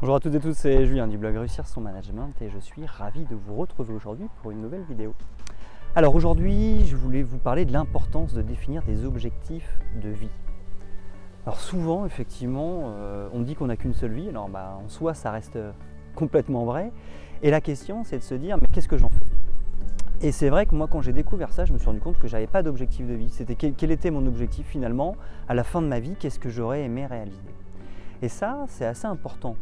Bonjour à toutes et tous, c'est Julien du blog Réussir son management et je suis ravi de vous retrouver aujourd'hui pour une nouvelle vidéo. Alors aujourd'hui, je voulais vous parler de l'importance de définir des objectifs de vie. Alors souvent, effectivement, on dit qu'on n'a qu'une seule vie, alors en soi ça reste complètement vrai. Et la question c'est de se dire, mais qu'est-ce que j'en fais? Et c'est vrai que moi quand j'ai découvert ça, je me suis rendu compte que j'avais pas d'objectif de vie. C'était quel était mon objectif finalement à la fin de ma vie, qu'est-ce que j'aurais aimé réaliser? Et ça, c'est assez important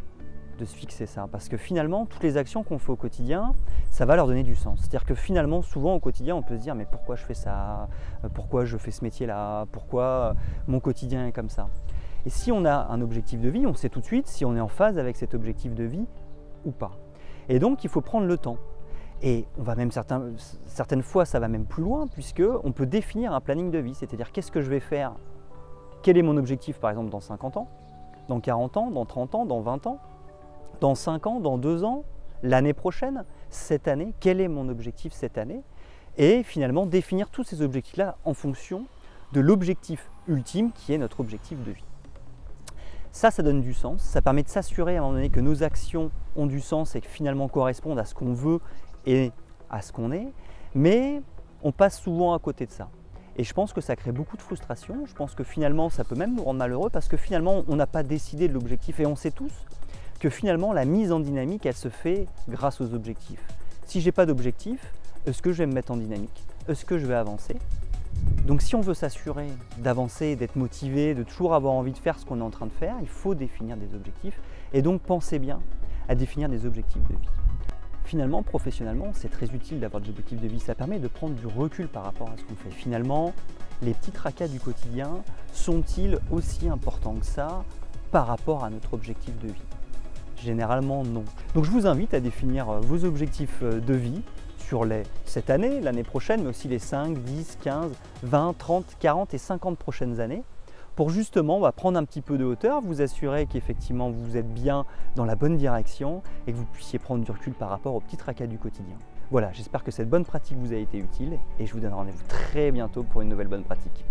de se fixer ça, parce que finalement, toutes les actions qu'on fait au quotidien, ça va leur donner du sens. C'est-à-dire que finalement, souvent au quotidien, on peut se dire, mais pourquoi je fais ça? Pourquoi je fais ce métier-là? Pourquoi mon quotidien est comme ça? Et si on a un objectif de vie, on sait tout de suite si on est en phase avec cet objectif de vie ou pas. Et donc, il faut prendre le temps. Et on va même certaines fois, ça va même plus loin, puisqu'on peut définir un planning de vie, c'est-à-dire qu'est-ce que je vais faire? Quel est mon objectif, par exemple, dans 50 ans, dans 40 ans, dans 30 ans, dans 20 ans, dans 5 ans, dans 2 ans, l'année prochaine, cette année, quel est mon objectif cette année? Et finalement, définir tous ces objectifs-là en fonction de l'objectif ultime qui est notre objectif de vie. Ça donne du sens, ça permet de s'assurer à un moment donné que nos actions ont du sens et que finalement correspondent à ce qu'on veut et à ce qu'on est, mais on passe souvent à côté de ça. Et je pense que ça crée beaucoup de frustration, je pense que finalement ça peut même nous rendre malheureux parce que finalement on n'a pas décidé de l'objectif et on sait tous que finalement la mise en dynamique elle se fait grâce aux objectifs. Si je n'ai pas d'objectif, est-ce que je vais me mettre en dynamique? Est-ce que je vais avancer? Donc si on veut s'assurer d'avancer, d'être motivé, de toujours avoir envie de faire ce qu'on est en train de faire, il faut définir des objectifs et donc pensez bien à définir des objectifs de vie. Finalement, professionnellement, c'est très utile d'avoir des objectifs de vie. Ça permet de prendre du recul par rapport à ce qu'on fait. Finalement, les petits tracas du quotidien sont-ils aussi importants que ça par rapport à notre objectif de vie? Généralement, non. Donc je vous invite à définir vos objectifs de vie sur cette année, l'année prochaine, mais aussi les 5, 10, 15, 20, 30, 40 et 50 prochaines années, pour justement prendre un petit peu de hauteur, vous assurer qu'effectivement vous êtes bien dans la bonne direction et que vous puissiez prendre du recul par rapport aux petits tracas du quotidien. Voilà, j'espère que cette bonne pratique vous a été utile et je vous donne rendez-vous très bientôt pour une nouvelle bonne pratique.